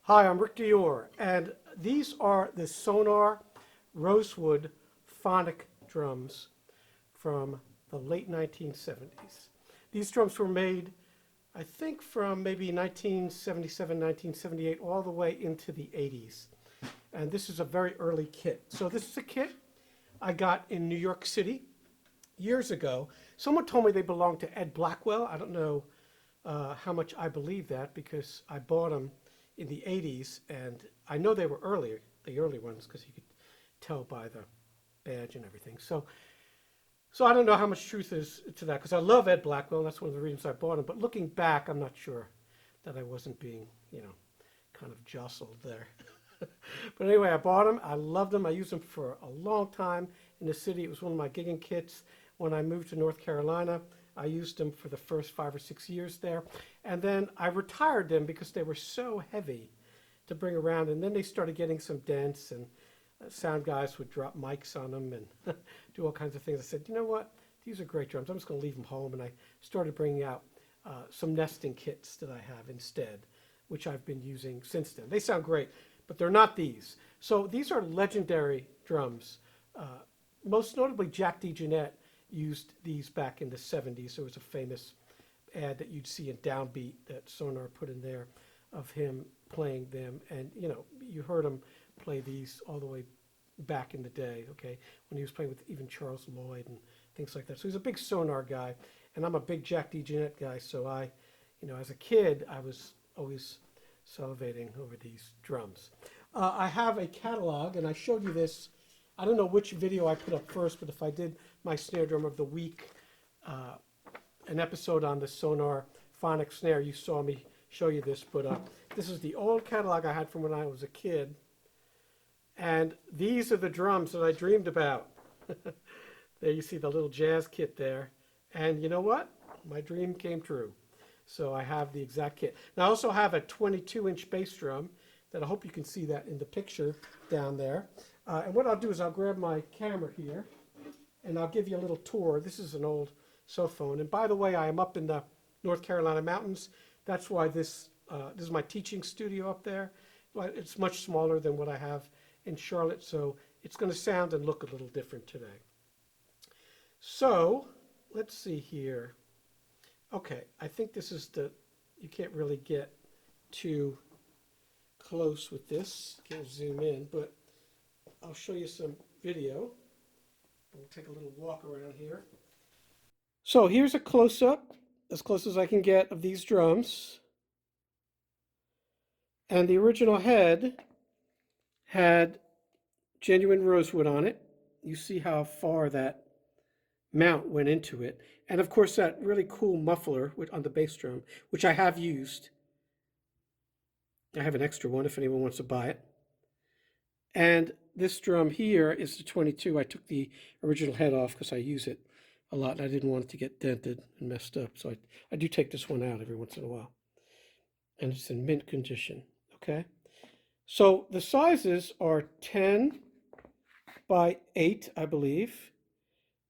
Hi, I'm Rick Dior, and these are the Sonor Rosewood Phonic drums from the late 1970s. These drums were made, I think, from maybe 1977, 1978, all the way into the 80s. And this is a very early kit. So this is a kit I got in New York City years ago. Someone told me they belonged to Ed Blackwell. I don't know how much I believe that because I bought them in the 80s, and I know they were earlier, the early ones, because you could tell by the badge and everything. So I don't know how much truth is to that, because I love Ed Blackwell, and that's one of the reasons I bought him. But looking back, I'm not sure that I wasn't being, kind of jostled there. But anyway, I bought them. I loved them. I used them for a long time in the city. It was one of my gigging kits. When I moved to North Carolina, I used them for the first 5 or 6 years there. And then I retired them because they were so heavy to bring around. And then they started getting some dents, and sound guys would drop mics on them and do all kinds of things. I said, you know what? These are great drums. I'm just going to leave them home. And I started bringing out some nesting kits that I have instead, which I've been using since then. They sound great, but they're not these. So these are legendary drums. Most notably, Jack DeJohnette used these back in the 70s. There was a famous ad that you'd see in Downbeat that Sonor put in there of him playing them. And, you heard him play these all the way back in the day, okay, when he was playing with even Charles Lloyd and things like that. So he's a big Sonor guy, and I'm a big Jack DeJohnette guy. So I, as a kid, I was always salivating over these drums. I have a catalog, and I showed you this. I don't know which video I put up first, but if I did my snare drum of the week, an episode on the Sonor Phonic snare, you saw me show you this. But this is the old catalog I had from when I was a kid. And these are the drums that I dreamed about. There you see the little jazz kit there. And you know what? My dream came true. So I have the exact kit. Now I also have a 22-inch bass drum that I hope you can see that in the picture down there. And what I'll do is I'll grab my camera here and I'll give you a little tour. This is an old cell phone. And by the way, I am up in the North Carolina mountains. That's why this is my teaching studio up there. It's much smaller than what I have in Charlotte, so it's going to sound and look a little different today. So let's see here. Okay, I think this is you can't really get too close with this. Can't zoom in, but I'll show you some video. We'll take a little walk around here. So here's a close-up, as close as I can get, of these drums. And the original head had genuine rosewood on it. You see how far that mount went into it. And of course that really cool muffler on the bass drum, which I have used. I have an extra one if anyone wants to buy it. And this drum here is the 22. I took the original head off because I use it a lot and I didn't want it to get dented and messed up. So I do take this one out every once in a while. And it's in mint condition, okay? So the sizes are 10 by 8, I believe,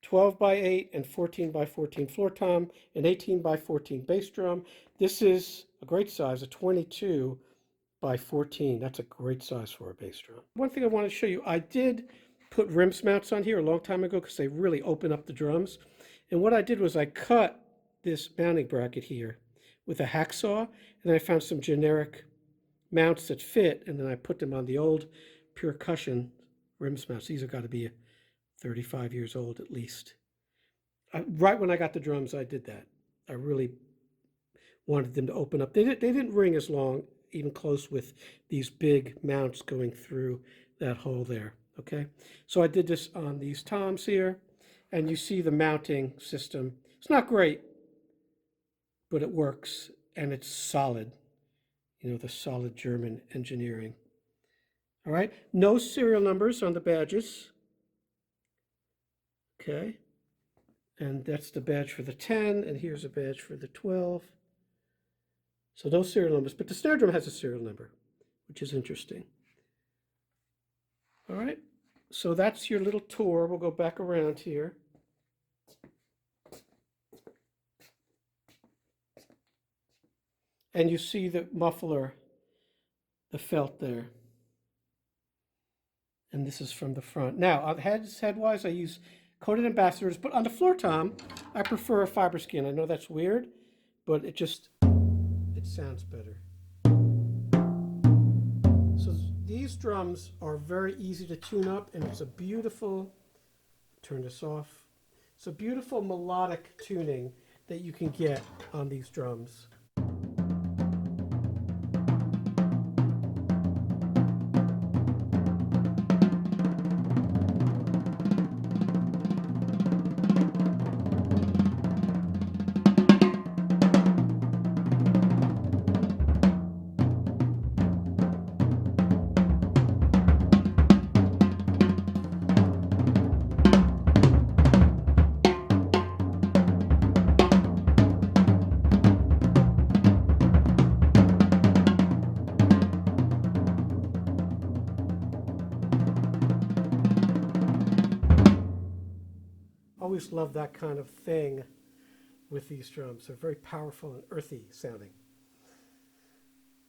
12 by 8 and 14 by 14 floor tom, and 18 by 14 bass drum. This is a great size, a 22 by 14. That's a great size for a bass drum. One thing I want to show you, I did put rims mounts on here a long time ago because they really open up the drums. And what I did was I cut this mounting bracket here with a hacksaw, and then I found some generic mounts that fit, and then I put them on the old percussion rims mounts. These have got to be 35 years old at least. Right when I got the drums, I did that. I really wanted them to open up. They didn't ring as long, even close with these big mounts going through that hole there, okay? So I did this on these toms here, and you see the mounting system. It's not great, but it works, and it's solid. The solid German engineering. All right, no serial numbers on the badges. Okay, and that's the badge for the 10, and here's a badge for the 12. So no serial numbers, but the snare drum has a serial number, which is interesting. All right, so that's your little tour. We'll go back around here. And you see the muffler the felt there. And this is from the front. Now, on headwise, I use coated ambassadors, but on the floor tom, I prefer a fiber skin. I know that's weird, but it sounds better. So these drums are very easy to tune up, and it's a beautiful, turn this off, it's a beautiful melodic tuning that you can get on these drums. Always love that kind of thing with these drums. They're very powerful and earthy sounding.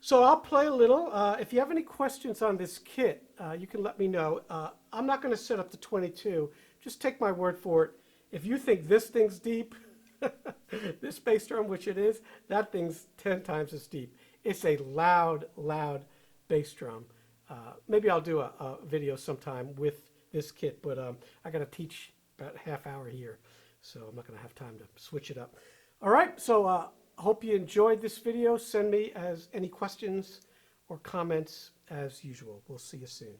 So I'll play a little. If you have any questions on this kit, you can let me know. I'm not going to set up the 22. Just take my word for it. If you think this thing's deep, this bass drum, which it is, that thing's 10 times as deep. It's a loud, loud bass drum. Maybe I'll do a video sometime with this kit, but I got to teach about a half hour here, so I'm not going to have time to switch it up. All right, so I hope you enjoyed this video. Send me any questions or comments as usual. We'll see you soon.